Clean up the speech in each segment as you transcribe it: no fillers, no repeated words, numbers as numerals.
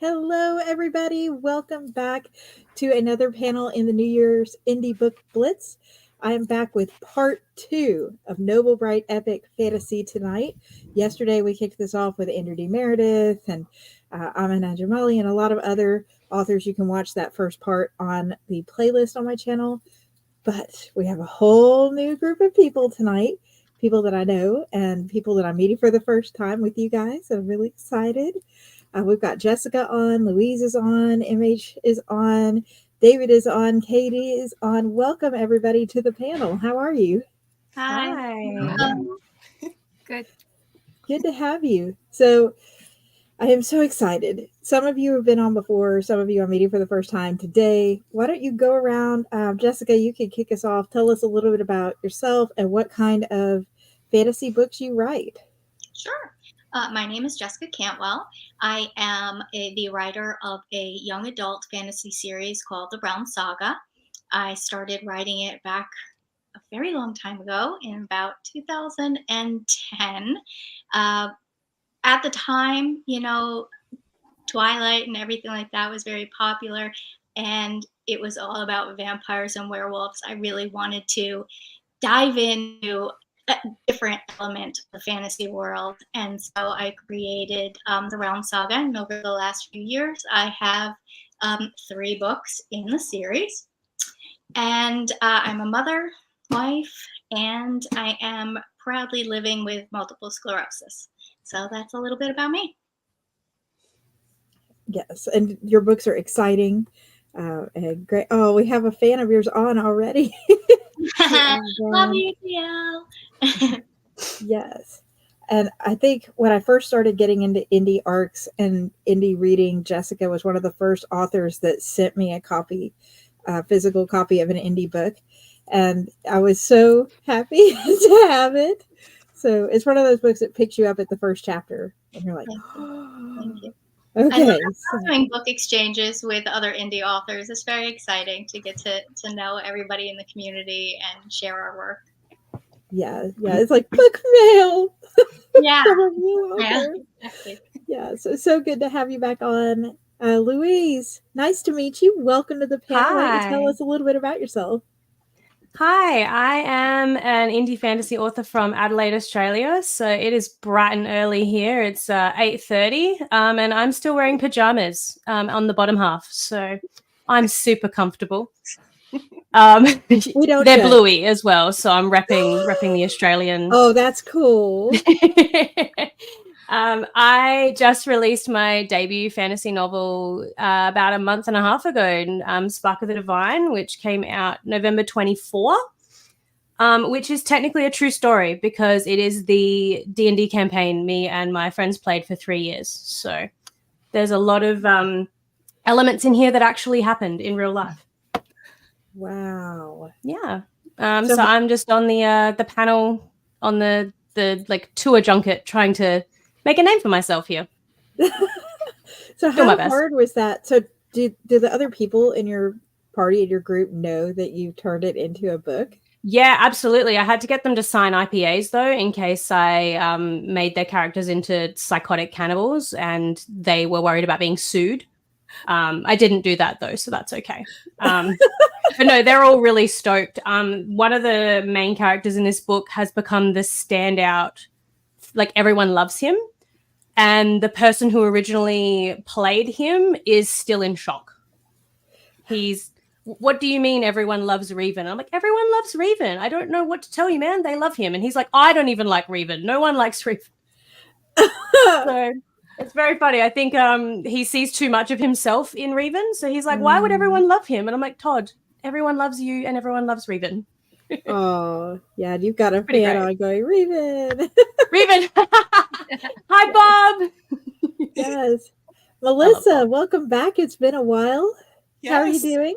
Hello, everybody. Welcome back to another panel in the New Year's Indie Book Blitz. I am back with part 2 of Noblebright Epic Fantasy tonight. Yesterday, we kicked this off with Andrew D. Meredith and Amin Ajamali and a lot of other authors. You can watch that first part on the playlist on my channel. But we have a whole new group of people tonight, people that I know and people that I'm meeting for the first time with you guys. I'm really excited. We've got Jessica on, Louise is on, MH is on, David is on, Katie is on. Welcome, everybody, to the panel. How are you? Hi. Good. Good to have you. So I am so excited. Some of you have been on before. Some of you are meeting for the first time today. Why don't you go around? Jessica, you can kick us off. Tell us a little bit about yourself and what kind of fantasy books you write. Sure. My name is Jessica Cantwell. I am the writer of a young adult fantasy series called The Realm Saga. I started writing it back a very long time ago in about 2010. At the time, Twilight and everything like that was very popular, and it was all about vampires and werewolves. I really wanted to dive into a different element of the fantasy world, and so I created the Realm Saga. And over the last few years, I have 3 books in the series, and I'm a mother, wife, and I am proudly living with multiple sclerosis. So that's a little bit about me. Yes, and your books are exciting and great. Oh, we have a fan of yours on already. Love you, TL. Yes. And I think when I first started getting into indie arcs and indie reading, Jessica was one of the first authors that sent me a physical copy of an indie book. And I was so happy to have it. So it's one of those books that picks you up at the first chapter. And you're like, Thank you. Okay. I love doing book exchanges with other indie authors. It's very exciting to get to know everybody in the community and share our work. Yeah, it's like book mail. Yeah. Exactly. Yeah, so good to have you back on. Louise, nice to meet you. Welcome to the panel. Why don't you tell us a little bit about yourself? Hi, I am an indie fantasy author from Adelaide, Australia. So it is bright and early here. It's 8:30, and I'm still wearing pajamas on the bottom half. So I'm super comfortable. They're bluey as well, so I'm repping the Australian. Oh, that's cool. I just released my debut fantasy novel about a month and a half ago, Spark of the Divine, which came out November 24, which is technically a true story because it is the D&D campaign me and my friends played for 3 years. So there's a lot of elements in here that actually happened in real life. Wow. Yeah. So I'm just on the panel on the like tour junket trying to make a name for myself here. So how hard was that? So do the other people in your party, in your group, know that you turned it into a book? Yeah, absolutely. I had to get them to sign IPAs though, in case I made their characters into psychotic cannibals and they were worried about being sued. I didn't do that though, so that's okay. But no, they're all really stoked. One of the main characters in this book has become the standout, like everyone loves him. And the person who originally played him is still in shock. What do you mean everyone loves Revan? I'm like, everyone loves Revan. I don't know what to tell you, man. They love him. And he's like, I don't even like Revan. No one likes Revan. So it's very funny. I think he sees too much of himself in Revan. So he's like, why would everyone love him? And I'm like, Todd, everyone loves you and everyone loves Revan. Oh, yeah. You've got a fan on going, Revan. Revan. Hi, Bob. Yes. Melissa, welcome back. It's been a while. Yes. How are you doing?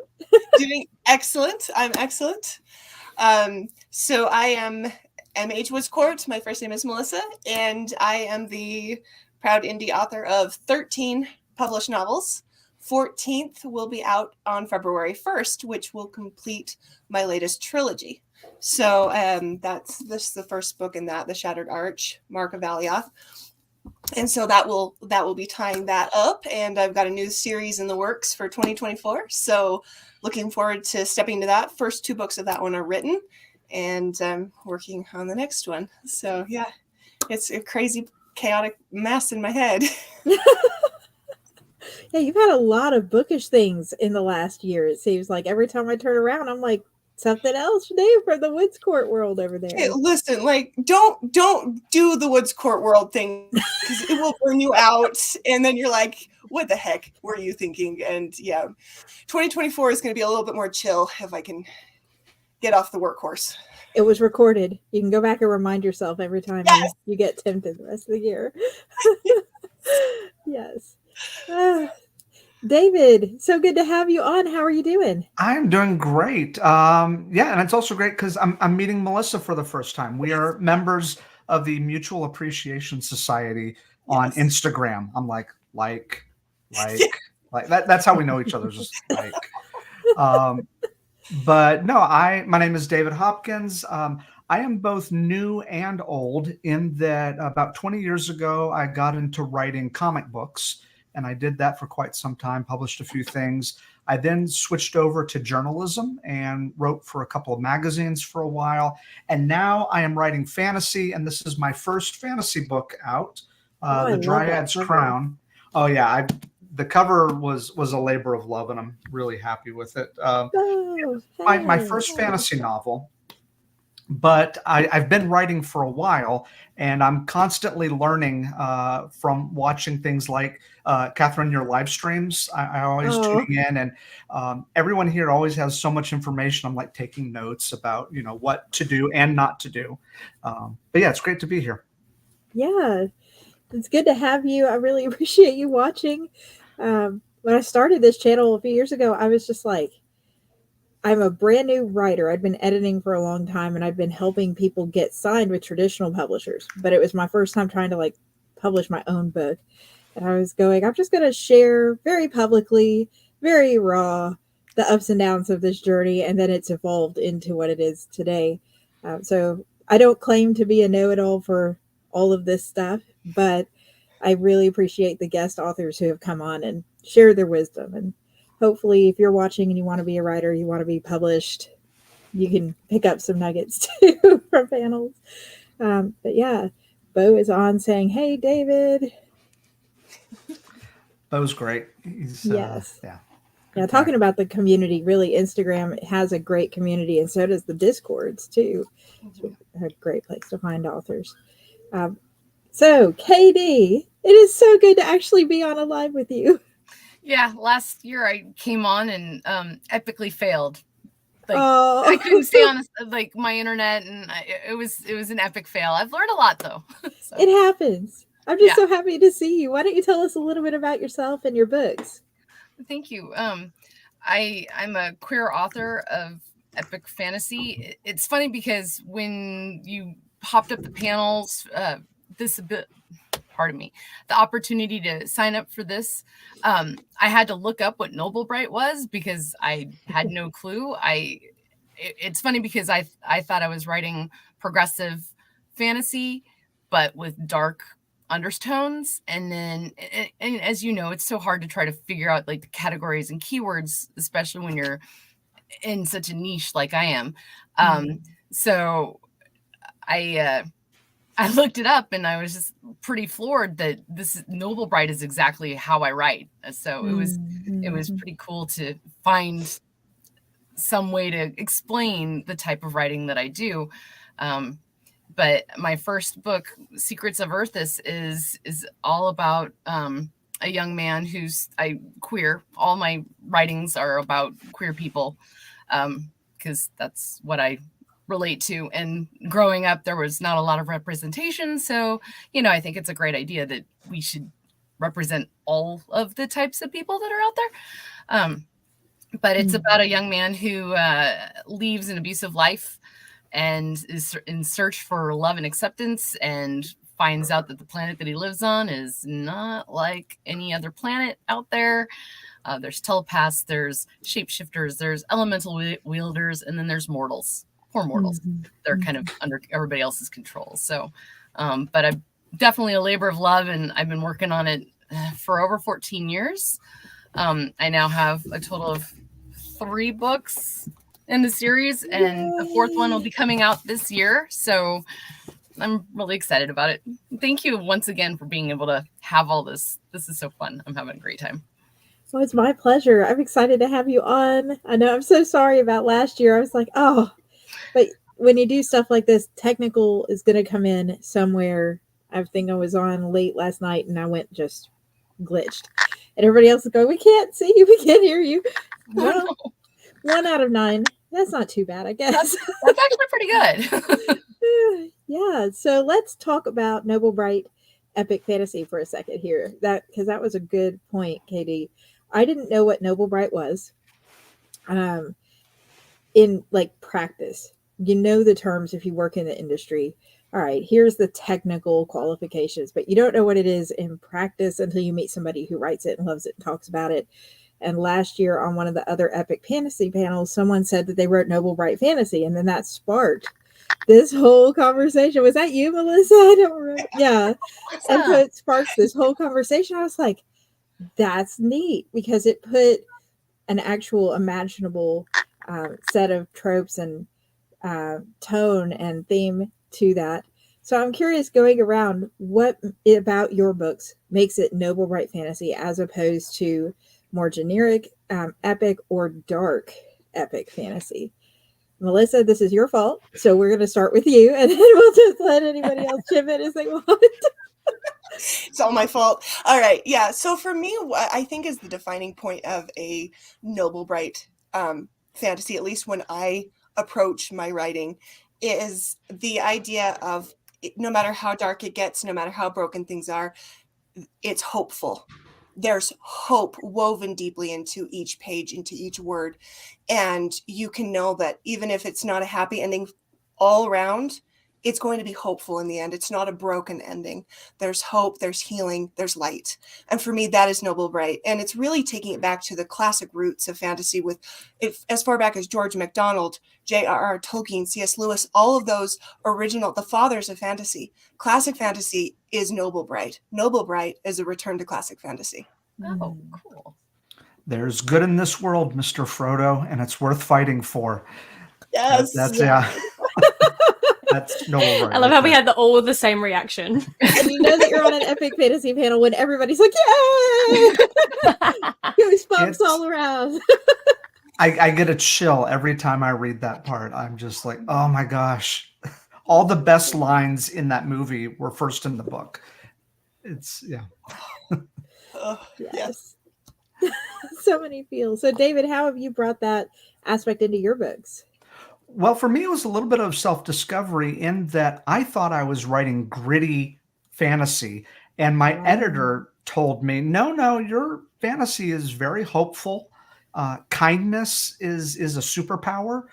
Doing excellent. I'm excellent. So I am MH Woodscourt. My first name is Melissa, and I am the proud indie author of 13 published novels. 14th will be out on February 1st, which will complete my latest trilogy. So that's the first book in that, The Shattered Arch, Mark of Valioth. And so that will be tying that up. And I've got a new series in the works for 2024. So looking forward to stepping into that. First 2 books of that one are written, and I'm working on the next one. So yeah, it's a crazy, chaotic mess in my head. Yeah, you've had a lot of bookish things in the last year. It seems like every time I turn around, I'm like, something else new from the Woods Court world over there. Hey, listen, like, don't do the Woods Court world thing, because it will burn you out, and then you're like, what the heck were you thinking? And yeah, 2024 is going to be a little bit more chill if I can get off the workhorse. It was recorded. You can go back and remind yourself every time you get tempted the rest of the year. Yes. David, so good to have you on. How are you doing? I'm doing great. And it's also great because I'm meeting Melissa for the first time. We are members of the Mutual Appreciation Society on Instagram. I'm like that. That's how we know each other. Just like, but no, my name is David Hopkins. I am both new and old in that about 20 years ago, I got into writing comic books. And I did that for quite some time, published a few things. I then switched over to journalism and wrote for a couple of magazines for a while. And now I am writing fantasy, and this is my first fantasy book out, The Dryad's Crown. Oh, yeah. The cover was a labor of love, and I'm really happy with it. My first fantasy novel. But I've been writing for a while, and I'm constantly learning from watching things like Katherine, your live streams. I always tuning in, and everyone here always has so much information. I'm like taking notes about what to do and not to do. But yeah, it's great to be here. Yeah, it's good to have you. I really appreciate you watching. When I started this channel a few years ago, I was just like, I'm a brand new writer. I'd been editing for a long time, and I've been helping people get signed with traditional publishers. But it was my first time trying to publish my own book. And I was going, I'm just going to share very publicly, very raw, the ups and downs of this journey. And then it's evolved into what it is today. So I don't claim to be a know-it-all for all of this stuff, but I really appreciate the guest authors who have come on and shared their wisdom. And hopefully, if you're watching and you want to be a writer, you want to be published, you can pick up some nuggets too from panels. But yeah, Bo is on saying, hey, David. Bo's great. He's, yes. Yeah. Yeah, talking about the community, really, Instagram has a great community, and so does the Discords, too. It's a great place to find authors. So, KD, it is so good to actually be on a live with you. Yeah, last year I came on and epically failed. I couldn't stay on my internet, and it was an epic fail. I've learned a lot though. So. It happens. I'm just so happy to see you. Why don't you tell us a little bit about yourself and your books? Thank you. I'm a queer author of epic fantasy. It's funny because when you popped up the panels, the opportunity to sign up for this, I had to look up what Noblebright was because I had no clue. It's funny because I thought I was writing progressive fantasy, but with dark undertones. And then, and as you know, it's so hard to try to figure out the categories and keywords, especially when you're in such a niche like I am. So I looked it up, and I was just pretty floored that this Noblebright is exactly how I write. So it was pretty cool to find some way to explain the type of writing that I do. But my first book, Secrets of Earthis, is all about a young man who's queer. All my writings are about queer people because that's what I relate to. And growing up, there was not a lot of representation. So, I think it's a great idea that we should represent all of the types of people that are out there. But it's about a young man who leaves an abusive life and is in search for love and acceptance, and finds out that the planet that he lives on is not like any other planet out there. There's telepaths, there's shapeshifters, there's elemental wielders, and then there's mortals. Poor mortals. They're kind of under everybody else's control. So, but I've definitely a labor of love, and I've been working on it for over 14 years. I now have a total of 3 books in the series, and the 4th one will be coming out this year. So I'm really excited about it. Thank you once again for being able to have all this. This is so fun. I'm having a great time. Well, it's my pleasure. I'm excited to have you on. I know I'm so sorry about last year. I was like, oh, but when you do stuff like this, technical is going to come in somewhere. I think I was on late last night and I went just glitched. And everybody else is going, we can't see you, we can't hear you. Well, 1 out of 9. That's not too bad, I guess. That's actually pretty good. Yeah. So let's talk about Noblebright Epic Fantasy for a second here. Because that was a good point, Katie. I didn't know what Noblebright was. In like practice, you know the terms if you work in the industry. All right, here's the technical qualifications, but you don't know what it is in practice until you meet somebody who writes it and loves it and talks about it. And last year on one of the other Epic Fantasy panels, someone said that they wrote Noblebright Fantasy, and then that sparked this whole conversation. Was that you, Melissa? I don't remember. Yeah. And so it sparks this whole conversation. I was like, that's neat, because it put an actual imaginable set of tropes and tone and theme to that. So I'm curious, going around, what about your books makes it Noblebright Fantasy as opposed to more generic epic or dark epic fantasy? Melissa, this is your fault, so we're going to start with you, and then we'll just let anybody else chip in as they want. It's all my fault. All right. Yeah. So for me, what I think is the defining point of a Noblebright fantasy, at least when I approach my writing, is the idea of no matter how dark it gets, no matter how broken things are, it's hopeful. There's hope woven deeply into each page, into each word. And you can know that even if it's not a happy ending all around, it's going to be hopeful in the end. It's not a broken ending. There's hope, there's healing, there's light. And for me, that is Noblebright. And it's really taking it back to the classic roots of fantasy with, as far back as George MacDonald, J.R.R. Tolkien, C.S. Lewis, all of those original, the fathers of fantasy. Classic fantasy is Noblebright. Noblebright is a return to classic fantasy. Oh, cool. There's good in this world, Mr. Frodo, and it's worth fighting for. Yes. That's yeah. That's Noblebright. I love how we had all the same reaction. And you know that you're on an Epic Fantasy panel when everybody's like, yay! Goosebumps all around. I get a chill every time I read that part. I'm just like, oh my gosh. All the best lines in that movie were first in the book. It's, yeah. Yes. So many feels. So David, how have you brought that aspect into your books? Well, for me, it was a little bit of self-discovery in that I thought I was writing gritty fantasy. And my editor told me, no, your fantasy is very hopeful. Kindness is a superpower.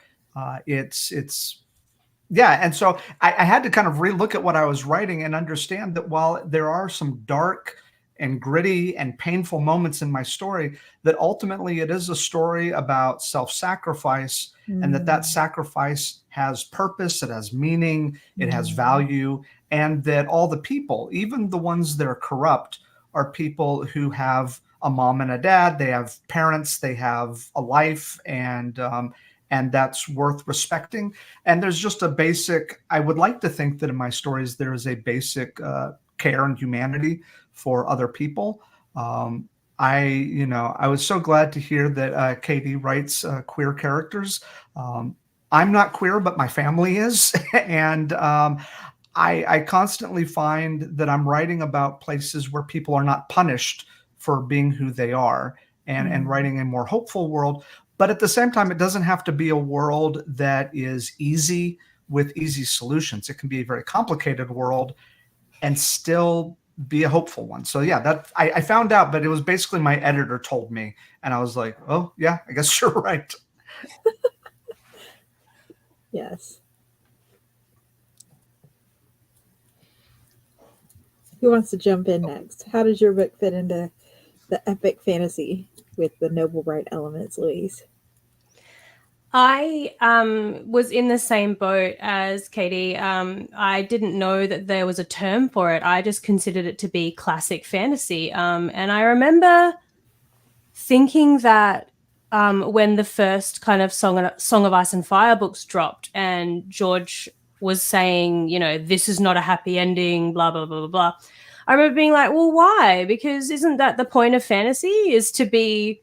Yeah. And so I had to kind of relook at what I was writing and understand that while there are some dark and gritty and painful moments in my story, that ultimately it is a story about self-sacrifice, and that sacrifice has purpose, it has meaning, it has value, and that all the people, even the ones that are corrupt, are people who have a mom and a dad, they have parents, they have a life, and that's worth respecting. And there's just a basic, I would like to think that in my stories, there is a basic care and humanity for other people. I was so glad to hear that Katie writes queer characters. I'm not queer, but my family is. And I constantly find that I'm writing about places where people are not punished for being who they are, and writing a more hopeful world. But at the same time, it doesn't have to be a world that is easy with easy solutions. It can be a very complicated world and still be a hopeful one. So yeah, that I found out, but it was basically my editor told me, and I was like, oh yeah, I guess you're right. Yes. Who wants to jump in next? How does your book fit into the epic fantasy with the Noblebright elements, Louise? I was in the same boat as Katie. I didn't know that there was a term for it. I just considered it to be classic fantasy. And I remember thinking that when the first kind of Song of Ice and Fire books dropped, and George was saying, you know, this is not a happy ending, blah, blah, blah, blah, blah. I remember being like, well, why? Because isn't that the point of fantasy, is to be,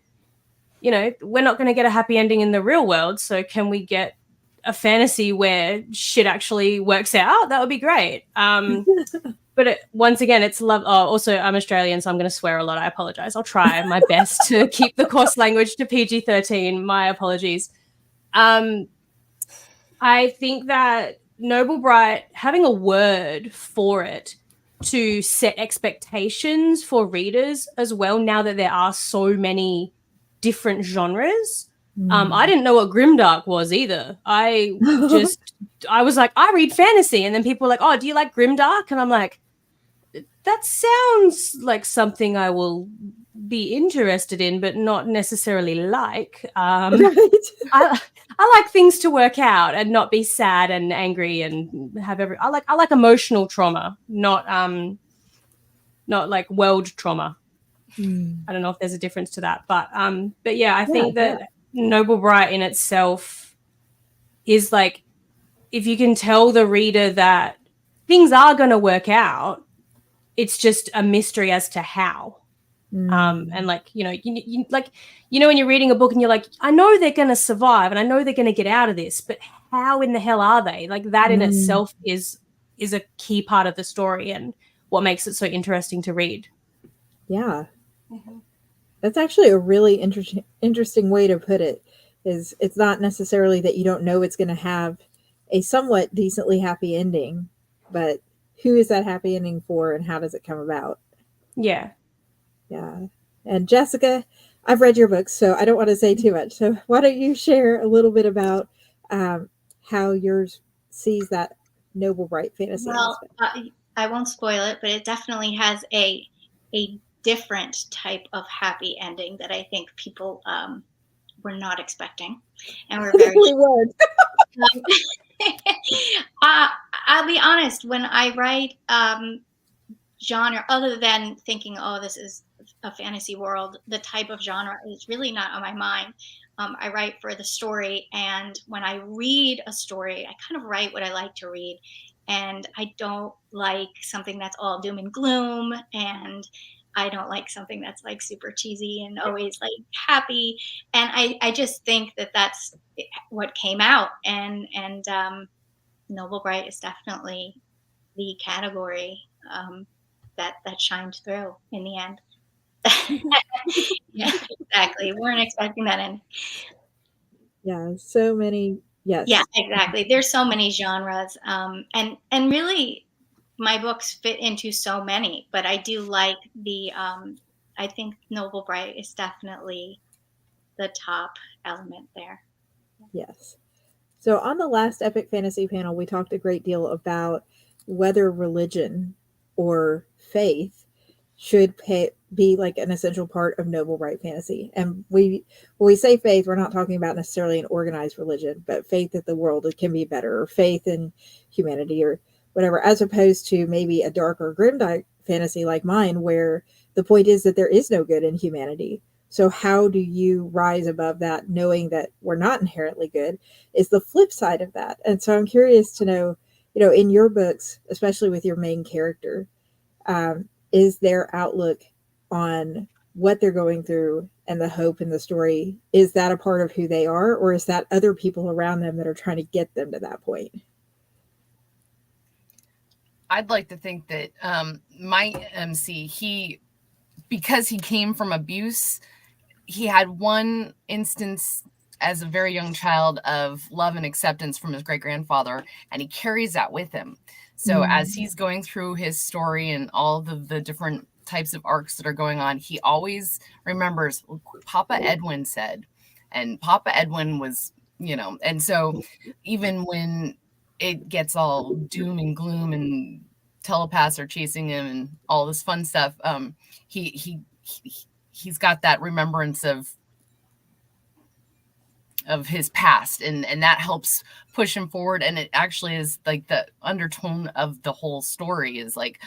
you know, we're not going to get a happy ending in the real world. So can we get a fantasy where shit actually works out? That would be great. But once again, it's love. Oh, also, I'm Australian, so I'm going to swear a lot. I apologize. I'll try my best to keep the coarse language to PG-13. My apologies. I think that Noblebright, having a word for it to set expectations for readers as well, now that there are so many different genres. I didn't know what grimdark was either. I was like, I read fantasy, and then people were like, oh, do you like grimdark? And I'm like, that sounds like something I will be interested in, but not necessarily like. Right. I like things to work out and not be sad and angry and have I like emotional trauma, not like world trauma. I don't know if there's a difference to that, but yeah, I think that Noblebright in itself is like, if you can tell the reader that things are going to work out, it's just a mystery as to how. And like, you know, you like, you know, when you're reading a book and you're like, I know they're going to survive and I know they're going to get out of this, but how in the hell are they? Like, that in itself is a key part of the story and what makes it so interesting to read. Yeah. That's actually a really interesting way to put it. Is it's not necessarily that you don't know it's going to have a somewhat decently happy ending, but who is that happy ending for and how does it come about? Yeah. Yeah. And Jessica, I've read your books, so I don't want to say too much. So why don't you share a little bit about how yours sees that Noblebright fantasy aspect? I won't spoil it, but it definitely has a different type of happy ending that I think people were not expecting, and we're very. We would. I'll be honest. When I write genre, other than thinking, oh, this is a fantasy world, the type of genre is really not on my mind. I write for the story, and when I read a story, I kind of write what I like to read, and I don't like something that's all doom and gloom, and I don't like something that's like super cheesy and always like happy. And I just think that that's what came out, and Noblebright is definitely the category that shined through in the end. Yeah, exactly. Weren't expecting that in. Yeah, so many. Yes. Yeah, exactly. There's so many genres, and really, my books fit into so many. But I do like the. I think Noblebright is definitely the top element there. Yes. So on the last Epic Fantasy panel, we talked a great deal about whether religion or faith should be like an essential part of Noblebright fantasy. And when we say faith, we're not talking about necessarily an organized religion, but faith that the world can be better, or faith in humanity, or whatever, as opposed to maybe a darker, grim fantasy like mine, where the point is that there is no good in humanity. So how do you rise above that, knowing that we're not inherently good, is the flip side of that. And so I'm curious to know, you know, in your books, especially with your main character, is their outlook on what they're going through and the hope in the story, is that a part of who they are, or is that other people around them that are trying to get them to that point? I'd like to think that my MC, because he came from abuse, he had one instance as a very young child of love and acceptance from his great-grandfather, and he carries that with him. So as he's going through his story and all the different types of arcs that are going on, he always remembers what Papa Edwin said. And Papa Edwin was, you know, and so even when it gets all doom and gloom and telepaths are chasing him and all this fun stuff, he's got that remembrance of his past, and that helps push him forward. And it actually is like the undertone of the whole story is like,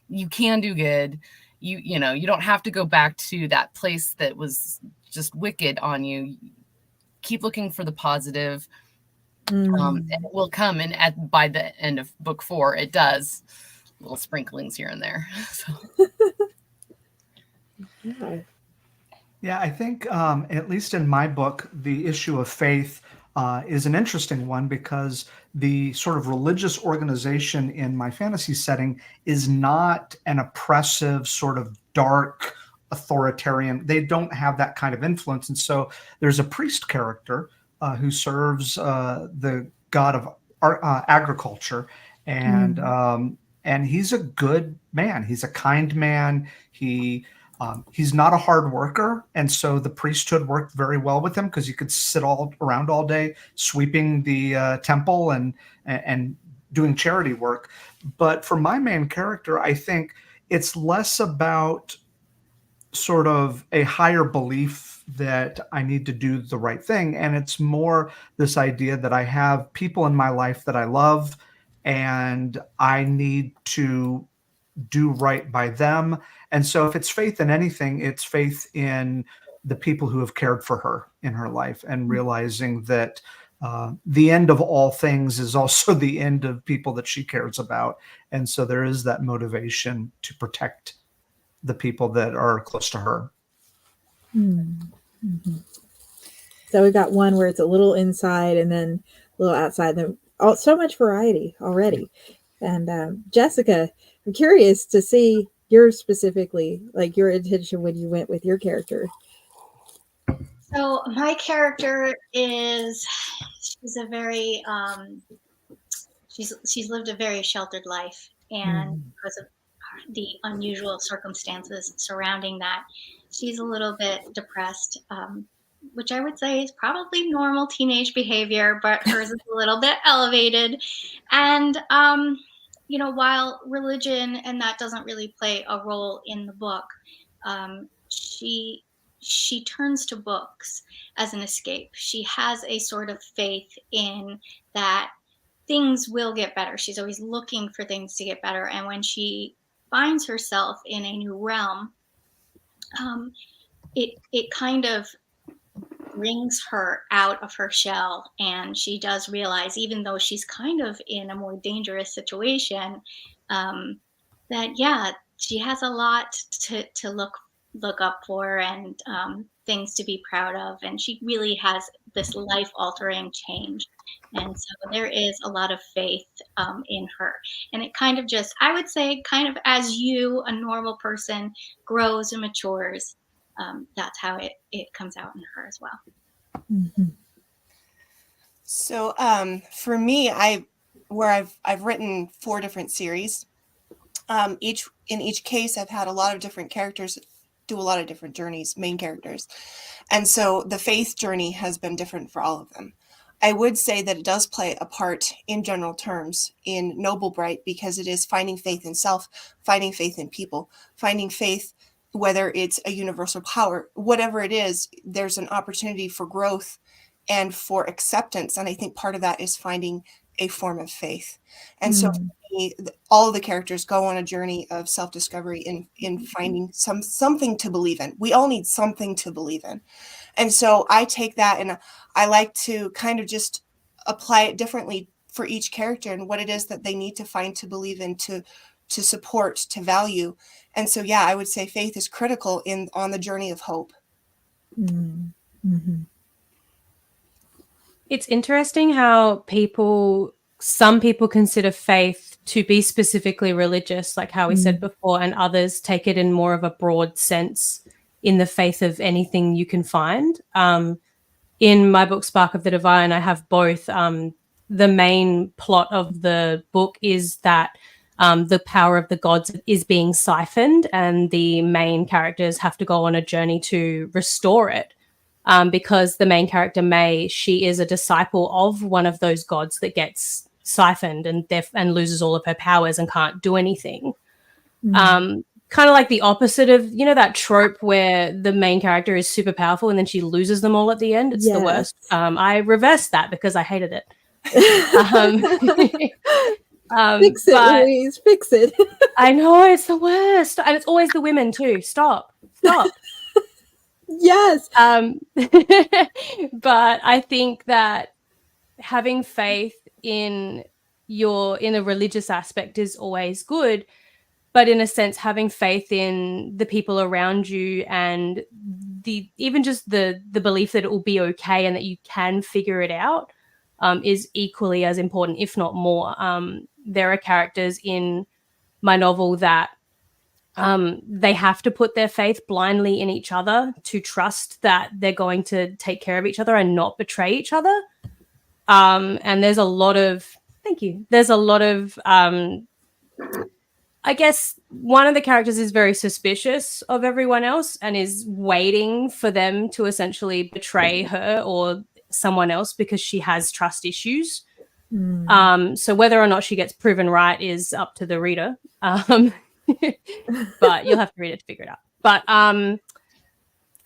you can do good. You know, you don't have to go back to that place that was just wicked on you. Keep looking for the positive. And it will come. And by the end of book 4, it does. Little sprinklings here and there. So. Yeah, I think at least in my book, the issue of faith is an interesting one because the sort of religious organization in my fantasy setting is not an oppressive, sort of dark, authoritarian. They don't have that kind of influence. And so there's a priest character who serves the god of agriculture. And he's a good man. He's a kind man. He's not a hard worker, and so the priesthood worked very well with him because he could sit all around all day sweeping the temple and doing charity work. But for my main character, I think it's less about sort of a higher belief that I need to do the right thing, and it's more this idea that I have people in my life that I love, and I need to do right by them. And so if it's faith in anything, it's faith in the people who have cared for her in her life, and realizing that the end of all things is also the end of people that she cares about. And so there is that motivation to protect the people that are close to her. So we've got one where it's a little inside and then a little outside. So much variety already. And Jessica, I'm curious to see yours specifically, like your intention when you went with your character. So my character she's a very she's lived a very sheltered life, and because of the unusual circumstances surrounding that, she's a little bit depressed, which I would say is probably normal teenage behavior, but hers is a little bit elevated. And you know, while religion and that doesn't really play a role in the book, she turns to books as an escape. She has a sort of faith in that things will get better. She's always looking for things to get better. And when she finds herself in a new realm, it kind of brings her out of her shell, and she does realize, even though she's kind of in a more dangerous situation, that she has a lot to look up for, and things to be proud of, and she really has this life-altering change. And so there is a lot of faith in her, and it kind of just, I would say, kind of as a normal person, grows and matures, that's how it comes out in her as well. So for me, I've written 4 different series. In each case, I've had a lot of different characters do a lot of different journeys, main characters, and so the faith journey has been different for all of them. I would say that it does play a part in general terms in Noblebright, because it is finding faith in self, finding faith in people, finding faith, whether it's a universal power, whatever it is, there's an opportunity for growth and for acceptance. And I think part of that is finding a form of faith. And so for me, all of the characters go on a journey of self-discovery in finding something to believe in. We all need something to believe in. And so I take that and I like to kind of just apply it differently for each character and what it is that they need to find to believe in, to support, to value. And so, I would say faith is critical on the journey of hope. It's interesting how some people consider faith to be specifically religious, like how we said before, and others take it in more of a broad sense in the faith of anything you can find. In my book, Spark of the Divine, I have both. The main plot of the book is that the power of the gods is being siphoned, and the main characters have to go on a journey to restore it. Because the main character, May, she is a disciple of one of those gods that gets siphoned and loses all of her powers and can't do anything. kind of like the opposite of, you know, that trope where the main character is super powerful and then she loses them all at the end. It's the worst. I reversed that because I hated it. Fix it, Louise. Fix it. I know, it's the worst. And it's always the women too. Stop. Yes. But I think that having faith in a religious aspect is always good. But in a sense, having faith in the people around you and even just the belief that it will be okay and that you can figure it out is equally as important, if not more. There are characters in my novel that they have to put their faith blindly in each other to trust that they're going to take care of each other and not betray each other. And there's a lot of, I guess one of the characters is very suspicious of everyone else and is waiting for them to essentially betray her or someone else because she has trust issues. So whether or not she gets proven right is up to the reader. But you'll have to read it to figure it out. But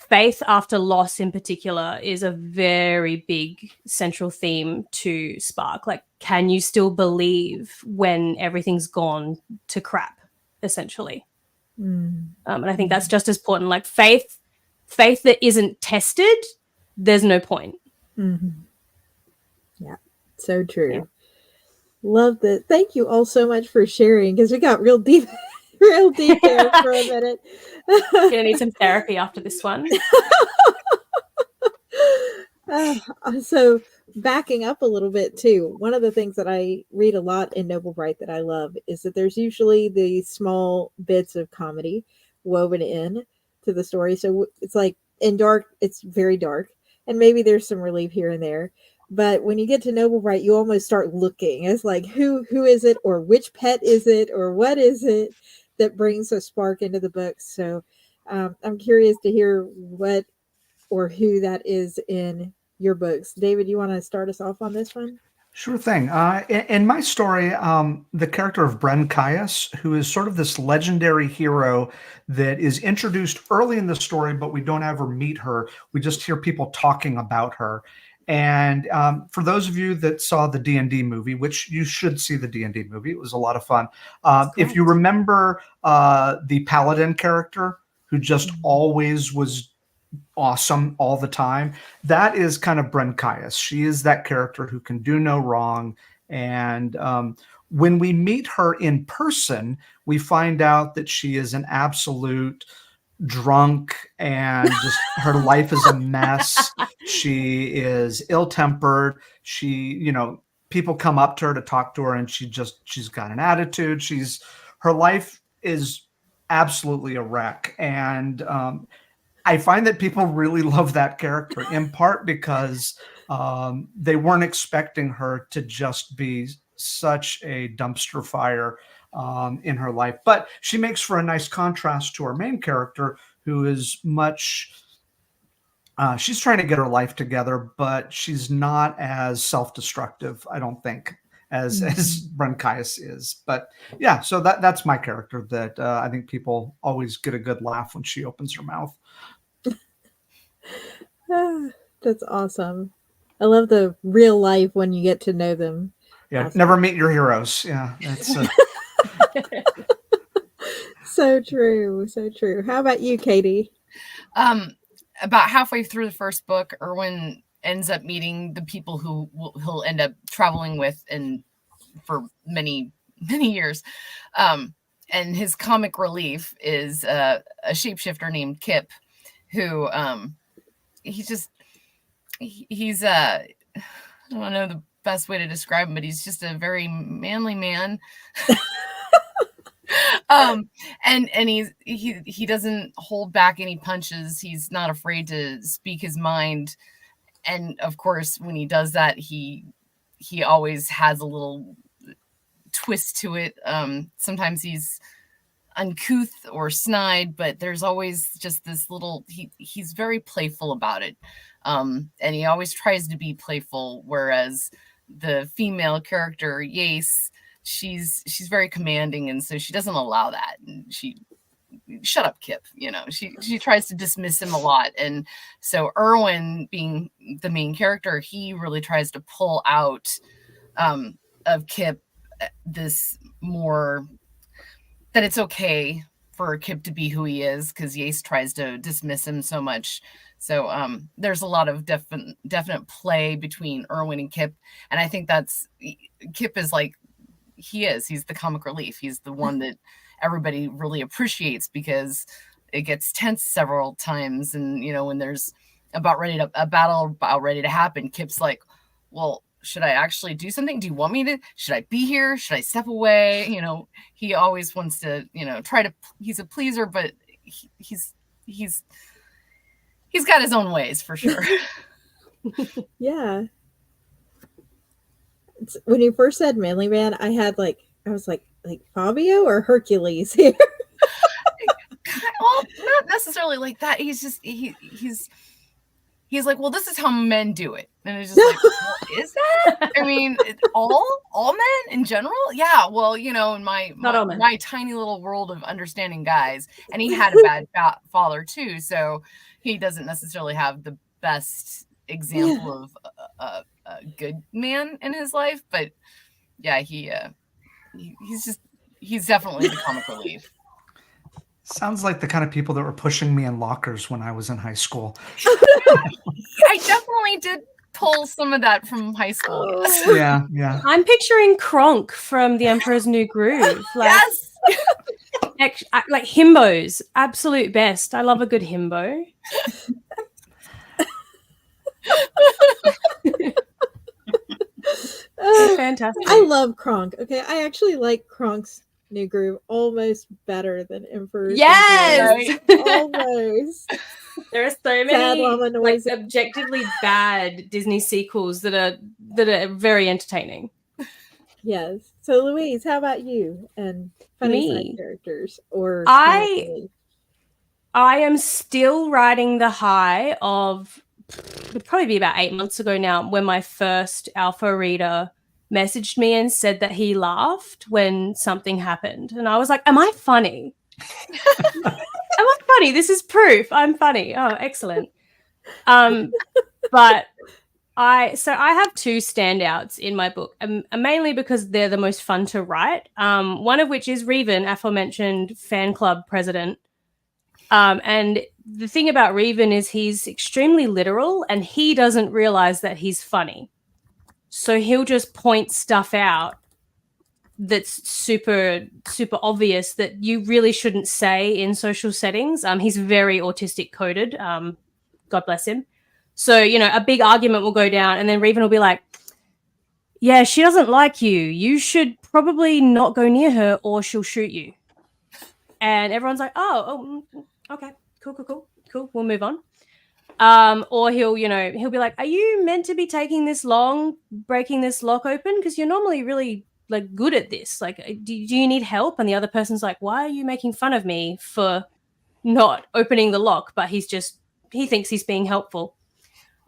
faith after loss in particular is a very big central theme to Spark. Like, can you still believe when everything's gone to crap, essentially? And I think that's just as important. Like faith that isn't tested, there's no point. Yeah, so true. Yeah. Love that. Thank you all so much for sharing, because we got real deep there for a minute. You're gonna need some therapy after this one. So backing up a little bit too, one of the things that I read a lot in Noblebright that I love is that there's usually the small bits of comedy woven in to the story. So it's like it's very dark, and maybe there's some relief here and there. But when you get to Noblebright, you almost start looking. It's like, who is it, or which pet is it, or what is it that brings a spark into the book? So I'm curious to hear what or who that is in your books. David, you want to start us off on this one? Sure thing. In my story, the character of Bren Caius, who is sort of this legendary hero that is introduced early in the story, but we don't ever meet her. We just hear people talking about her. And for those of you that saw the D&D movie, which you should see the D&D movie, it was a lot of fun. If you remember the Paladin character who just always was awesome all the time, that is kind of Bren Caius. She is that character who can do no wrong. And when we meet her in person, we find out that she is an absolute drunk and just her life is a mess. She is ill-tempered. She, people come up to her to talk to her and she's got an attitude. Her life is absolutely a wreck. And I find that people really love that character, in part because they weren't expecting her to just be such a dumpster fire in her life. But she makes for a nice contrast to our main character, who is much, she's trying to get her life together, but she's not as self-destructive, I don't think, as Bren Caius is. But yeah, so that's my character that I think people always get a good laugh when she opens her mouth. That's awesome. I love the real life when you get to know them. Yeah, awesome. Never meet your heroes. Yeah, that's so true. So true. How about you, Katie? About halfway through the first book, Erwin ends up meeting the people who he'll end up traveling with for many, many years. And his comic relief is a shapeshifter named Kip, who he's I don't know the best way to describe him, but he's just a very manly man. And he doesn't hold back any punches. He's not afraid to speak his mind. And of course, when he does that, he always has a little twist to it. Sometimes he's uncouth or snide, but there's always just this little, he's very playful about it. And he always tries to be playful, whereas the female character, Yace, she's very commanding, and so she doesn't allow that. And she shut up, Kip. You know, she tries to dismiss him a lot. And so Erwin, being the main character, he really tries to pull out of Kip this more that it's okay for Kip to be who he is, because Yace tries to dismiss him so much. So there's a lot of definite play between Erwin and Kip. And I think Kip is like, he's the comic relief. He's the one that everybody really appreciates, because it gets tense several times. And, you know, when there's a battle about ready to happen, Kip's like, well, should I actually do something? Do you want me to? Should I be here? Should I step away? You know, he always wants to, you know, he's a pleaser, but he's got his own ways for sure. Yeah. When you first said Manly Man, I was like Fabio or Hercules here. Well, not necessarily like that. He's just he's like, well, this is how men do it. And it's just like, well, is that? I mean, all men in general? Yeah. Well, you know, in my tiny little world of understanding guys, and he had a bad father too, so he doesn't necessarily have the best example of a good man in his life. But yeah, he's definitely the comic relief. Sounds like the kind of people that were pushing me in lockers when I was in high school. I definitely did pull some of that from high school. Yes. Yeah. I'm picturing Kronk from The Emperor's New Groove. Like, yes. Like himbos, absolute best. I love a good himbo. Fantastic. I love Kronk. Okay, I actually like Kronk's New Groove almost better than Emperor's. Yes, almost. There are so many like objectively bad Disney sequels that are very entertaining. Yes. So Louise, how about you and funny side characters or I am still riding the high of, it would probably be about 8 months ago now, when my first alpha reader messaged me and said that he laughed when something happened. And I was like, am I funny? Am I funny? This is proof I'm funny. Oh, excellent. But I have two standouts in my book, mainly because they're the most fun to write. One of which is Revan, aforementioned fan club president. And the thing about Revan is he's extremely literal, and he doesn't realize that he's funny. So he'll just point stuff out that's super, super obvious that you really shouldn't say in social settings. He's very autistic coded. God bless him. So, you know, a big argument will go down, and then Revan will be like, yeah, she doesn't like you. You should probably not go near her or she'll shoot you. And everyone's like, oh, okay, cool. We'll move on. Or he'll be like, are you meant to be taking this long, breaking this lock open? Because you're normally really like good at this. Like, do you need help? And the other person's like, why are you making fun of me for not opening the lock? But he thinks he's being helpful.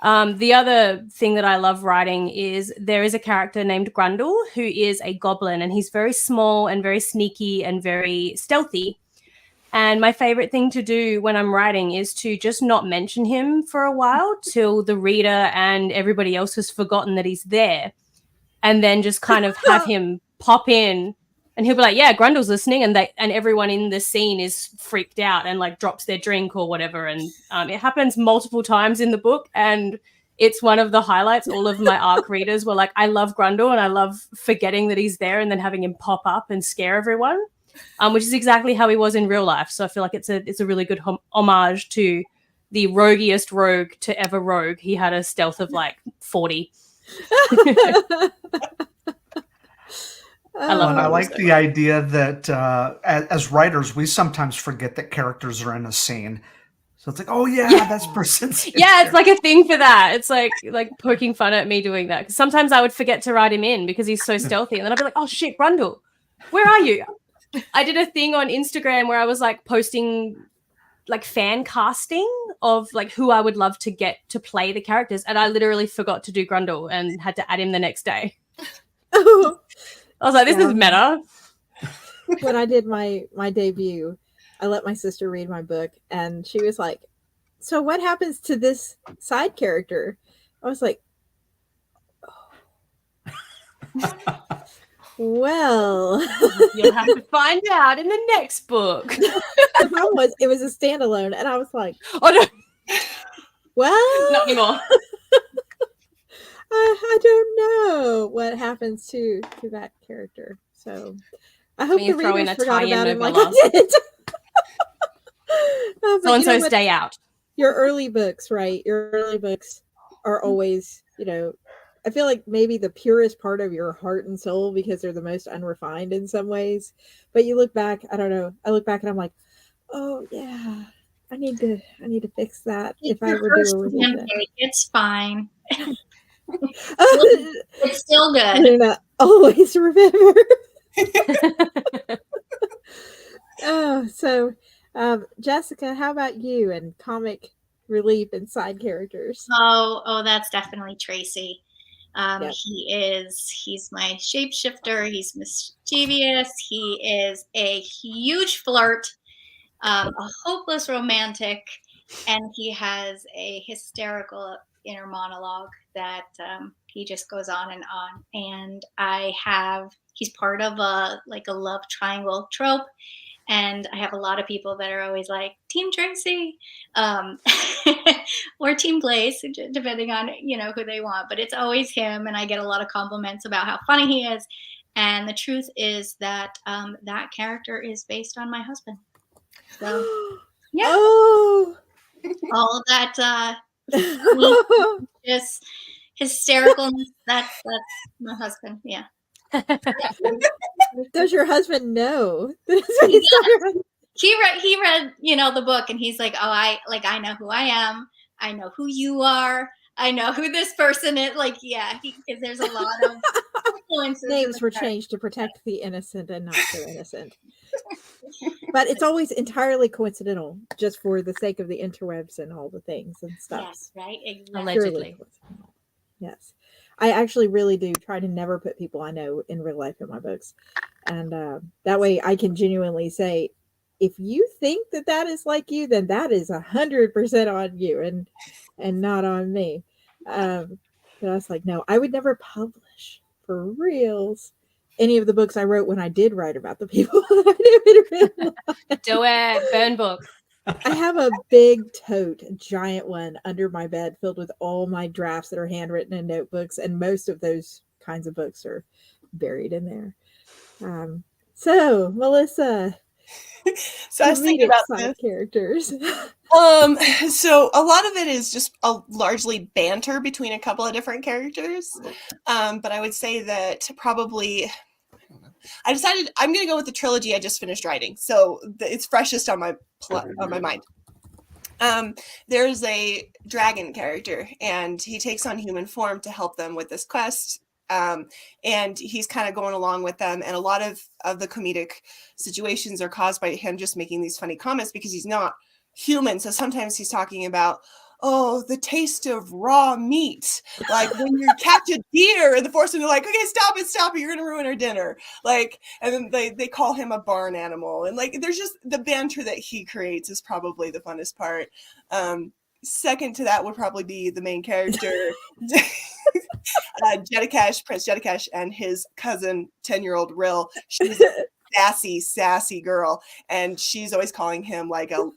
The other thing that I love writing is there is a character named Grundle who is a goblin, and he's very small and very sneaky and very stealthy. And my favorite thing to do when I'm writing is to just not mention him for a while till the reader and everybody else has forgotten that he's there. And then just kind of have him pop in, and he'll be like, yeah, Grundle's listening. And everyone in the scene is freaked out and like drops their drink or whatever. And it happens multiple times in the book. And it's one of the highlights. All of my ARC readers were like, I love Grundle, and I love forgetting that he's there and then having him pop up and scare everyone. Which is exactly how he was in real life. So I feel like it's a really good homage to the roguiest rogue to ever rogue. He had a stealth of like 40. I like the idea that as writers, we sometimes forget that characters are in a scene. So it's like, oh yeah. That's person's. Yeah, it's like a thing for that. It's like poking fun at me doing that. Because sometimes I would forget to write him in because he's so stealthy, and then I'd be like, oh shit, Grundle, where are you? I did a thing on Instagram where I was like posting like fan casting of like who I would love to get to play the characters, and I literally forgot to do Grundle and had to add him the next day. I was like, this is meta. When I did my debut, I let my sister read my book, and she was like, "So what happens to this side character?" I was like, "Well," You'll have to find out in the next book. the problem was it was a standalone, and I was like, Oh no, "Well, not anymore. I don't know what happens to that character." So I hope When you the throw in readers a forgot tie-in about him like novella. I did. But So and you know so's what? day out. Your early books, right? Your early books are always, I feel like maybe the purest part of your heart and soul because they're the most unrefined in some ways. But you look back, I don't know. I look back and I'm like, oh yeah, I need to fix that if I ever do a revision. It's fine. It's It's still good. You're not always remember. So Jessica, how about you and comic relief and side characters? Oh, that's definitely Tracy. Yep. He's my shapeshifter. He's mischievous. He is a huge flirt, a hopeless romantic, and he has a hysterical inner monologue that he just goes on and on. And he's part of a love triangle trope. And I have a lot of people that are always like, Team Tracy, or Team Blaze, depending on, who they want. But it's always him. And I get a lot of compliments about how funny he is. And the truth is that that character is based on my husband. So, yeah. Oh. All of that just hystericalness, that's my husband. Yeah. Does your husband know? He read the book, and he's like, oh, I know who I am, I know who you are, I know who this person is. Because there's a lot of influences. Names were changed to protect the innocent and not so innocent. But it's always entirely coincidental, just for the sake of the interwebs and all the things and stuff. Yes, right? Exactly. Allegedly. Yes. I actually really do try to never put people I know in real life in my books. And that way I can genuinely say, if you think that is like you, then that is 100% on you and not on me. But I was like, no, I would never publish for reals any of the books I wrote when I did write about the people I knew in real life. Do it. Burn book. I have a big tote, a giant one, under my bed filled with all my drafts that are handwritten in notebooks, and most of those kinds of books are buried in there. So, Melissa, So I was thinking about side characters. So a lot of it is just largely banter between a couple of different characters, but I would say that probably I decided I'm going to go with the trilogy I just finished writing, so it's freshest on my mind. There's a dragon character, and he takes on human form to help them with this quest. And he's kind of going along with them, and a lot of the comedic situations are caused by him just making these funny comments because he's not human. So sometimes he's talking about, oh, the taste of raw meat, like when you catch a deer in the forest and they're like, okay, stop it, you're gonna ruin our dinner, and then they call him a barn animal, and there's just the banter that he creates is probably the funnest part. Second to that would probably be the main character, Prince Jedikash, and his cousin, 10-year-old Rill. She's a sassy girl, and she's always calling him like a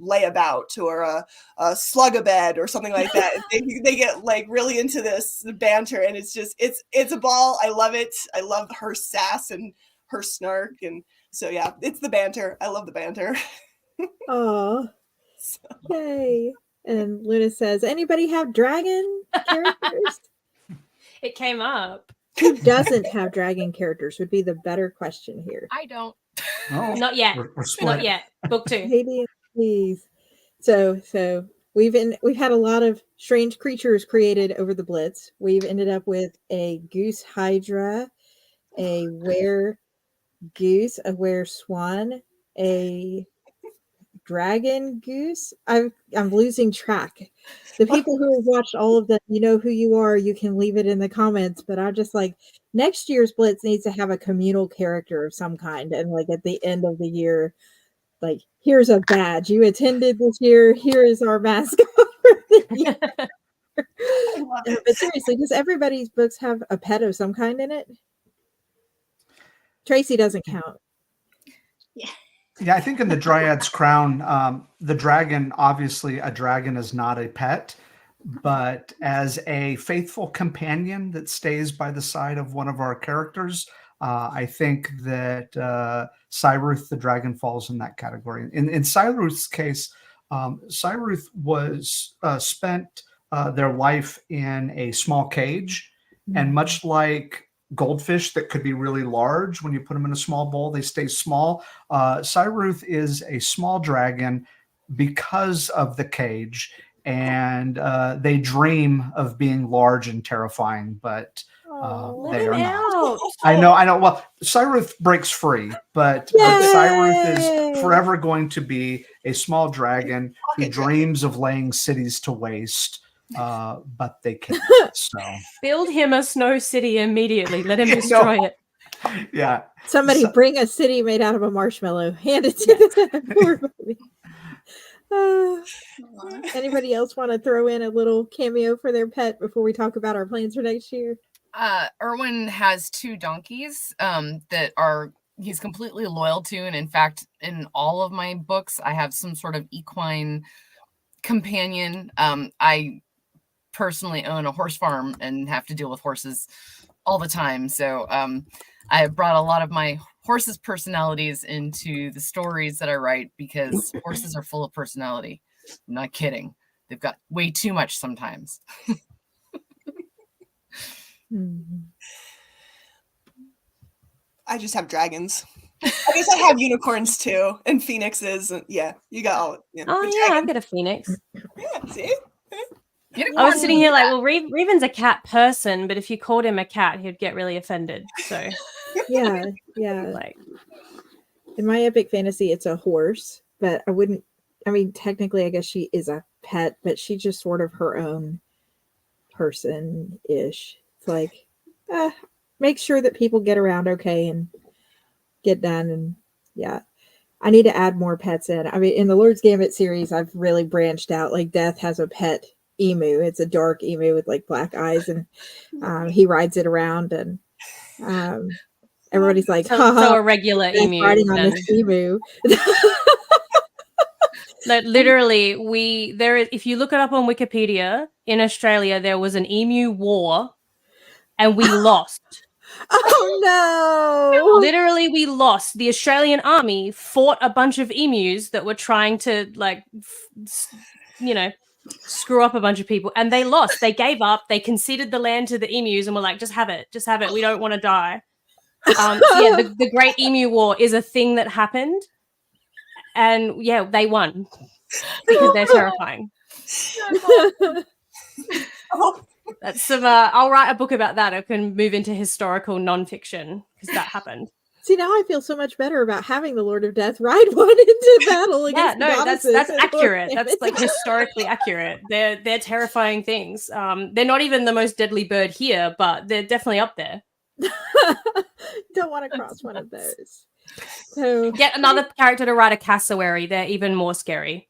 layabout or a slug-a-bed or something like that. They get really into this banter, and it's a ball. I love it. I love her sass and her snark, and so yeah, it's the banter. I love the banter. Oh, yay! And Luna says, anybody have dragon characters? It came up. Who doesn't have dragon characters would be the better question here. I don't. Oh, Not yet. Not yet. Book 2. Maybe, please. So we've had a lot of strange creatures created over the Blitz. We've ended up with a goose hydra, a were goose, a were swan, a dragon goose. I'm losing track. The people who have watched all of them, you know who you are. You can leave it in the comments. But I'm just like, next year's Blitz needs to have a communal character of some kind, and at the end of the year, like, here's a badge. You attended this year. Here is our mascot for the year. I love it. But seriously, does everybody's books have a pet of some kind in it? Tracy doesn't count. Yeah, I think in the Dryad's Crown, the dragon, obviously a dragon is not a pet, but as a faithful companion that stays by the side of one of our characters, I think that Cyruth the dragon falls in that category. In Cyruth's case, Cyruth was spent their life in a small cage, and much like goldfish that could be really large, when you put them in a small bowl, they stay small. Cyruth is a small dragon because of the cage, and they dream of being large and terrifying, but they are not. I know. Well, Cyruth breaks free, but Cyruth is forever going to be a small dragon who dreams of laying cities to waste. But they can't. So build him a snow city immediately. Let him destroy it. Yeah. Somebody bring a city made out of a marshmallow. Hand it to the poor baby. Anybody else want to throw in a little cameo for their pet before we talk about our plans for next year? Erwin has 2 donkeys that he's completely loyal to, and in fact, in all of my books, I have some sort of equine companion. I personally own a horse farm and have to deal with horses all the time, so I have brought a lot of my horses' personalities into the stories that I write, because horses are full of personality. I'm not kidding. They've got way too much sometimes. I just have dragons. I guess I have unicorns too, and phoenixes. And yeah, you got all. Yeah, I've got a phoenix. Yeah, see. I was sitting here like, well, Revan's a cat person, but if you called him a cat, he'd get really offended. So, yeah. Like, in my epic fantasy, it's a horse, but I wouldn't. I mean, technically, I guess she is a pet, but she's just sort of her own person-ish. It's like, make sure that people get around okay and get done. And yeah, I need to add more pets in. I mean, in the Lord's Gambit series, I've really branched out. Like, Death has a pet emu. It's a dark emu with like black eyes, and he rides it around, and everybody's like, so a regular emu riding on this emu. Literally, if you look it up on Wikipedia, in Australia there was an emu war, and we lost. Oh no! Literally, we lost. The Australian army fought a bunch of emus that were trying to, like, screw up a bunch of people, and they lost. They gave up. They conceded the land to the emus and were like, just have it. We don't want to die. The Great Emu War is a thing that happened, and yeah, they won because they're terrifying. That's some. I'll write a book about that. I can move into historical nonfiction because that happened. See, now I feel so much better about having the Lord of Death ride one into battle against the goddesses. That's accurate. That's like historically accurate. They're terrifying things. They're not even the most deadly bird here, but they're definitely up there. Don't want to cross one of those. So get another character to ride a cassowary. They're even more scary.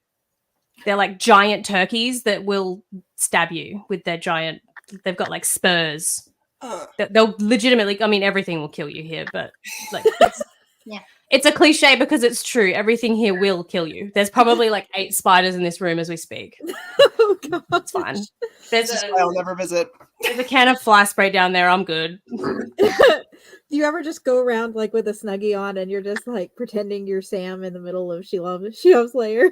They're like giant turkeys that will stab you with their giant. They've got like spurs. They'll legitimately. I mean, everything will kill you here, but like, it's a cliche because it's true. Everything here will kill you. There's probably like 8 spiders in this room as we speak. Oh god, it's fine. I'll never visit. There's a can of fly spray down there. I'm good. Do you ever just go around like with a Snuggie on and you're just like pretending you're Sam in the middle of Shelov's lair?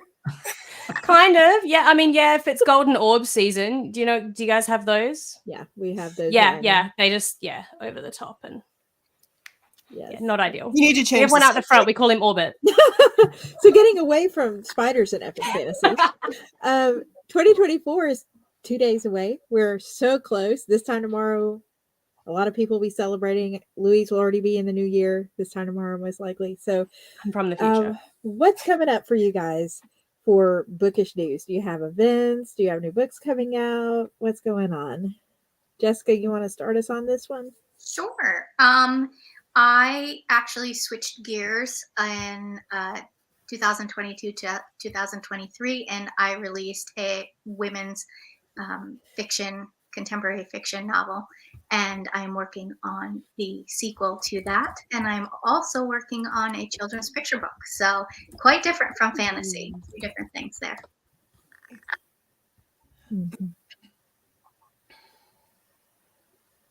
Kind of, yeah. I mean, yeah, if it's golden orb season, do you guys have those? Yeah, we have those. Yeah. They just, over the top and not ideal. You need to change. Everyone out the front, we call him Orbit. So getting away from spiders and epic fantasy, 2024 is 2 days away. We're so close. This time tomorrow, a lot of people will be celebrating. Louise will already be in the new year this time tomorrow, most likely. So I'm from the future. What's coming up for you guys for bookish news? Do you have events? Do you have new books coming out? What's going on? Jessica, you want to start us on this one? Sure. I actually switched gears and 2022 to 2023, and I released a women's contemporary fiction novel. And I'm working on the sequel to that. And I'm also working on a children's picture book. So quite different from fantasy. Two different things there. Mm-hmm.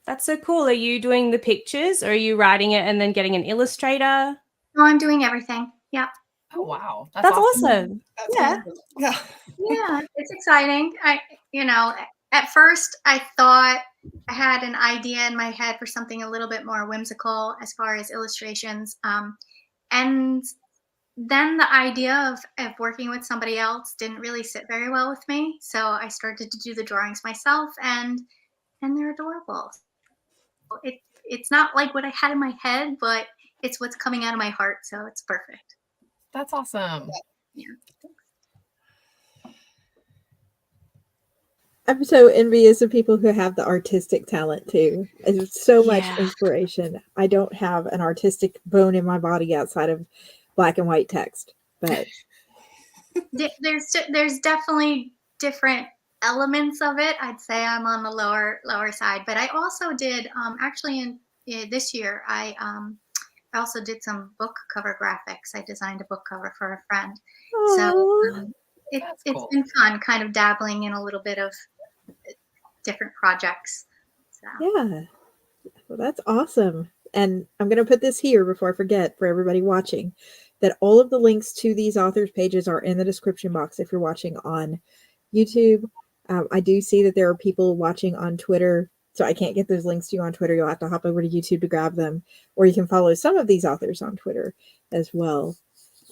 That's so cool. Are you doing the pictures, or are you writing it and then getting an illustrator? No, I'm doing everything. Yeah. Oh wow, that's awesome. That's Yeah. wonderful. Yeah. Yeah, it's exciting. At first I thought I had an idea in my head for something a little bit more whimsical as far as illustrations. And then the idea of working with somebody else didn't really sit very well with me. So I started to do the drawings myself, and they're adorable. It's not like what I had in my head, but it's what's coming out of my heart. So it's perfect. That's awesome. Yeah. I'm so envious of people who have the artistic talent too. It's so much inspiration. I don't have an artistic bone in my body outside of black and white text, but there's definitely different elements of it. I'd say I'm on the lower side, but I also did actually in this year I also did some book cover graphics. I designed a book cover for a friend. Aww. So it's cool. been fun, kind of dabbling in a little bit of different projects. So. Yeah, well, that's awesome. And I'm going to put this here before I forget for everybody watching, that all of the links to these authors' pages are in the description box if you're watching on YouTube. I do see that there are people watching on Twitter, so I can't get those links to you on Twitter. You'll have to hop over to YouTube to grab them, or you can follow some of these authors on Twitter as well.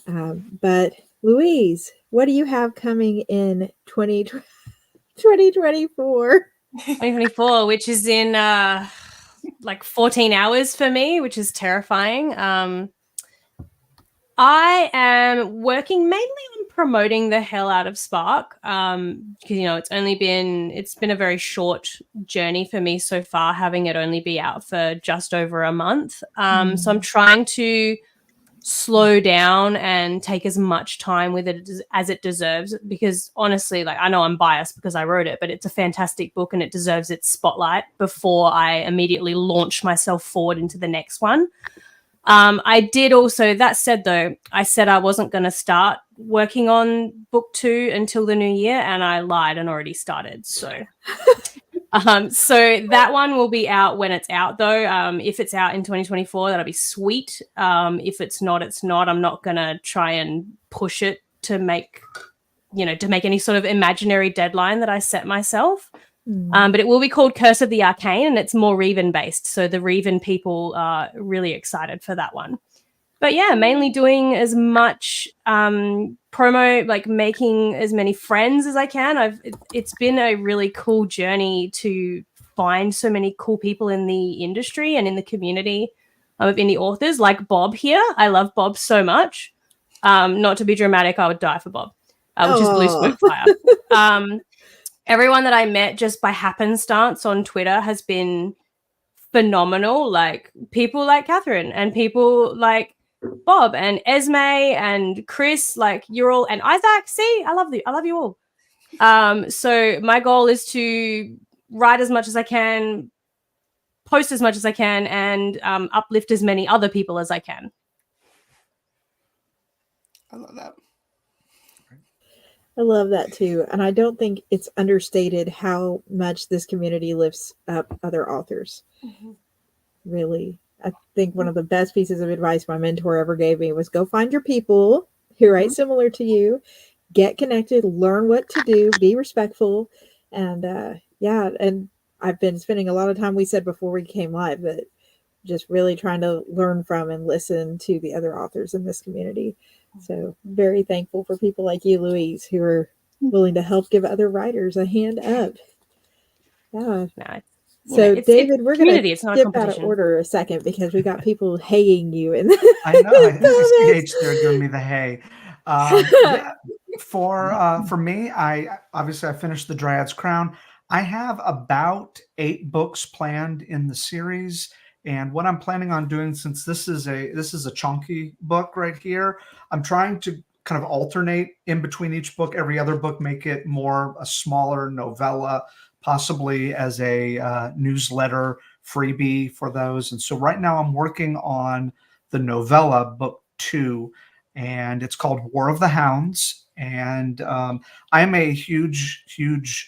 But Louise, what do you have coming in 2024? 2024, which is in like 14 hours for me, which is terrifying. I am working mainly on promoting the hell out of Spark, because it's been a very short journey for me so far, having it only be out for just over a month. So I'm trying to slow down and take as much time with it as it deserves, because honestly, like, I know I'm biased because I wrote it, but it's a fantastic book and it deserves its spotlight before I immediately launch myself forward into the next one. I did also, that said though, I said I wasn't going to start working on book 2 until the new year, and I lied and already started. So so that one will be out when it's out though. If it's out in 2024, that'll be sweet. If it's not, it's not. I'm not going to try and push it to make any sort of imaginary deadline that I set myself. But it will be called Curse of the Arcane, and it's more Revan based. So the Revan people are really excited for that one. But yeah, mainly doing as much promo, like making as many friends as I can. It's been a really cool journey to find so many cool people in the industry and in the community of indie authors, like Bob here. I love Bob so much. Not to be dramatic, I would die for Bob, which is Blue Smoke Fire. Everyone that I met just by happenstance on Twitter has been phenomenal. Like people like Katherine and people like Bob and Esme and Chris, like you're all, and Isaac. See, I love you all. So my goal is to write as much as I can, post as much as I can, and uplift as many other people as I can. I love that. I love that too. And I don't think it's understated how much this community lifts up other authors. Mm-hmm. Really. I think one of the best pieces of advice my mentor ever gave me was go find your people who write similar to you, get connected, learn what to do, be respectful. And and I've been spending a lot of time, we said before we came live, that just really trying to learn from and listen to the other authors in this community. So very thankful for people like you, Louise, who are willing to help give other writers a hand up. Yeah. No, so David, we're going to skip out of order order a second because we got people haying you. In I know. I think CH, they're giving me the hay. For me, I finished the Dryad's Crown. I have about 8 books planned in the series. And what I'm planning on doing, since this is a chunky book right here, I'm trying to kind of alternate in between each book. Every other book, make it more a smaller novella, possibly as a newsletter freebie for those. And so right now I'm working on the novella book 2, and it's called War of the Hounds. And I'm a huge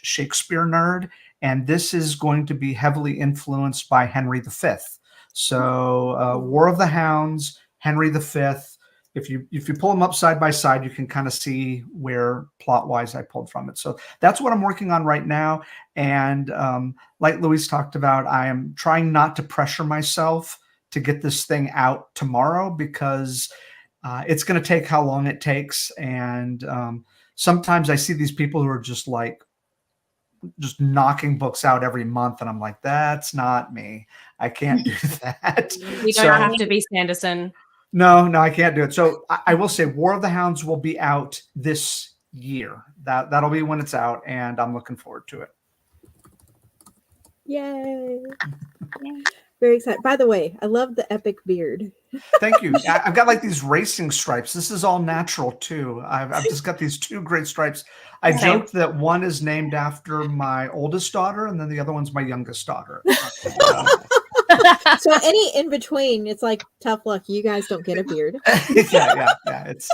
Shakespeare nerd, and this is going to be heavily influenced by Henry V. So War of the Hounds, Henry V. If you pull them up side by side, you can kind of see where plot-wise I pulled from it. So that's what I'm working on right now. And like Louise talked about, I am trying not to pressure myself to get this thing out tomorrow, because it's going to take how long it takes. And sometimes I see these people who are just knocking books out every month, and I'm like, that's not me. I can't do that. You don't have to be Sanderson. No, I can't do it. So I will say War of the Hounds will be out this year. That'll be when it's out, and I'm looking forward to it. Yay. Very excited. By the way, I love the epic beard. Thank you. I've got like these racing stripes. This is all natural too. I've just got these 2 great stripes. I joked that one is named after my oldest daughter, and then the other one's my youngest daughter. So any in between, it's like tough luck. You guys don't get a beard. Yeah. It's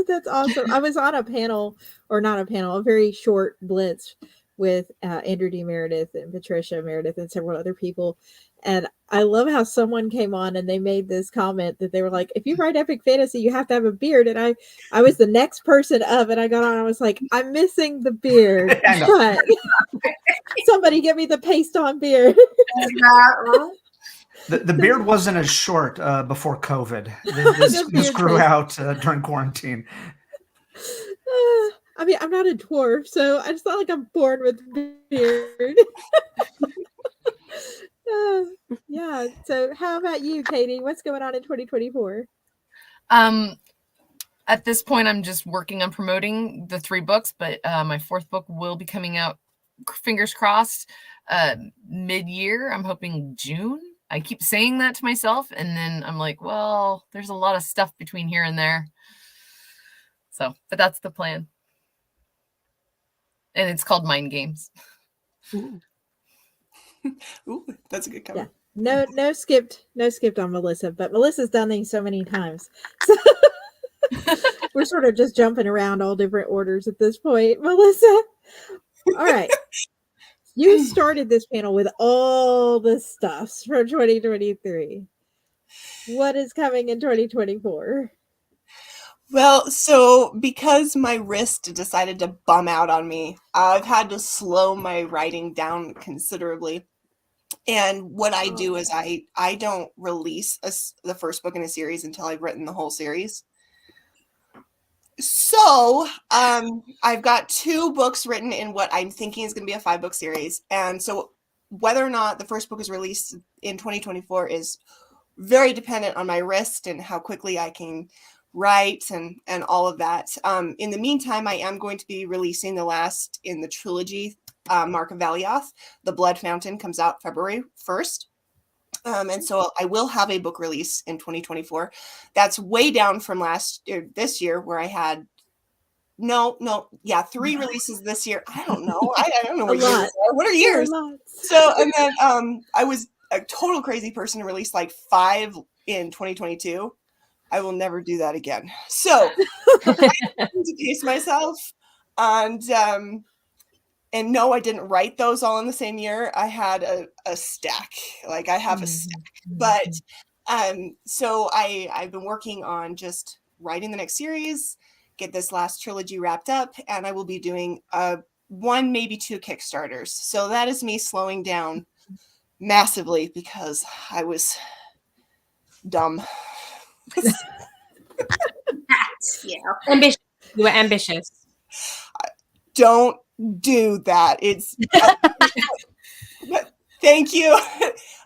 that's awesome. I was on a panel, or not a panel, a very short blitz with Andrew D. Meredith and Patricia Meredith and several other people. And I love how someone came on and they made this comment that they were like, if you write epic fantasy, you have to have a beard. And I was the next person up, and I got on, I was like, I'm missing the beard. But somebody give me the paste on beard. The beard wasn't as short before COVID. This grew out during quarantine. I mean, I'm not a dwarf, so it's not like I'm born with a beard. Yeah. So how about you, Katie? What's going on in 2024? At this point, I'm just working on promoting the 3 books, but my 4th book will be coming out, fingers crossed, mid-year. I'm hoping June. I keep saying that to myself, and then I'm like, well, there's a lot of stuff between here and there. So, but that's the plan. And it's called Mind Games. Ooh, that's a good cover. Yeah. No skipped on Melissa, but Melissa's done these so many times. So we're sort of just jumping around all different orders at this point. Melissa, all right. You started this panel with all the stuffs from 2023. What is coming in 2024? Well, so because my wrist decided to bum out on me, I've had to slow my writing down considerably. And what I do is I don't release the first book in a series until I've written the whole series. So I've got 2 books written in what I'm thinking is going to be a 5-book series. And so whether or not the first book is released in 2024 is very dependent on my wrist and how quickly I can write and all of that. In the meantime, I am going to be releasing the last in the trilogy, Mark of Valioth. The Blood Fountain comes out February 1st. And so I will have a book release in 2024. That's way down from this year, where I had 3 releases this year. I don't know. I don't know what years are. What are years? So, and then I was a total crazy person to release like 5 in 2022. I will never do that again. So I had to pace myself, and no, I didn't write those all in the same year. I had a stack. Like I have a stack, but so I've been working on just writing the next series, get this last trilogy wrapped up, and I will be doing 1, maybe 2 Kickstarters. So that is me slowing down massively because I was dumb. Ambitious. You were ambitious. Don't do that. It's thank you.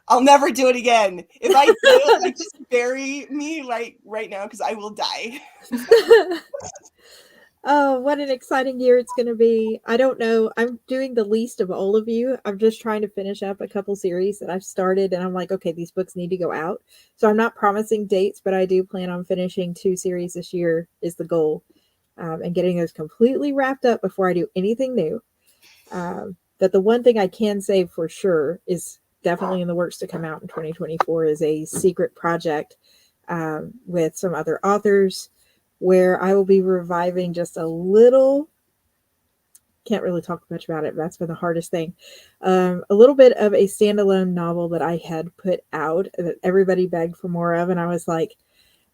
I'll never do it again. If I do, like, just bury me like right now, because I will die. Oh, what an exciting year it's going to be. I don't know. I'm doing the least of all of you. I'm just trying to finish up a couple series that I've started, and I'm like, okay, these books need to go out. So I'm not promising dates, but I do plan on finishing 2 series this year is the goal, and getting those completely wrapped up before I do anything new. But the one thing I can say for sure is definitely in the works to come out in 2024 is a secret project with some other authors, where I will be reviving just a little. Can't really talk much about it. That's been the hardest thing. A little bit of a standalone novel that I had put out that everybody begged for more of. And I was like,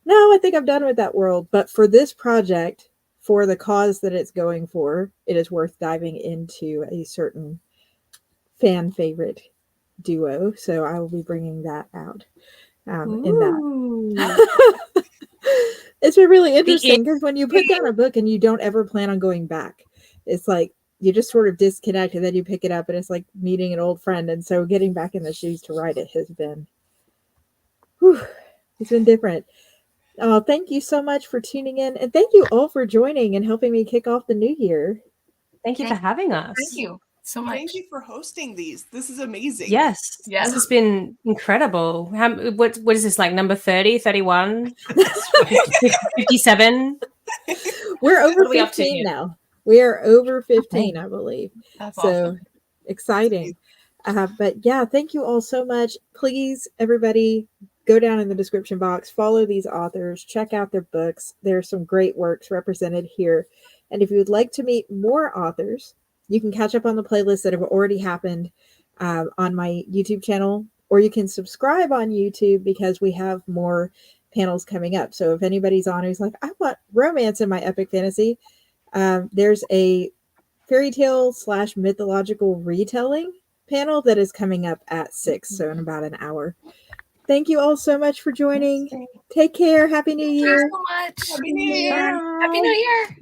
no, I think I'm done with that world. But for this project, for the cause that it's going for, it is worth diving into a certain fan favorite duo. So I will be bringing that out in that. It's been really interesting because when you put down a book and you don't ever plan on going back, it's like you just sort of disconnect and then you pick it up and it's like meeting an old friend. And so getting back in the shoes to write it has been, it's been different. Thank you so much for tuning in, and thank you all for joining and helping me kick off the new year. Thank you for having us. Thank you so much. Thank you for hosting these. This is amazing. Yes. This has been incredible. What is this, like number 30, 31, 57? We're over 15 now. We are over 15, I believe. That's so awesome. Exciting. But yeah, thank you all so much. Please, everybody, go down in the description box, follow these authors, check out their books. There's some great works represented here. And if you would like to meet more authors, you can catch up on the playlists that have already happened on my YouTube channel, or you can subscribe on YouTube because we have more panels coming up. So if anybody's on who's like, I want romance in my epic fantasy, there's a fairy tale / mythological retelling panel that is coming up at 6, so in about an hour. Thank you all so much for joining. Take care. Happy New Year. Thank you so much. Happy New Year. Happy New Year.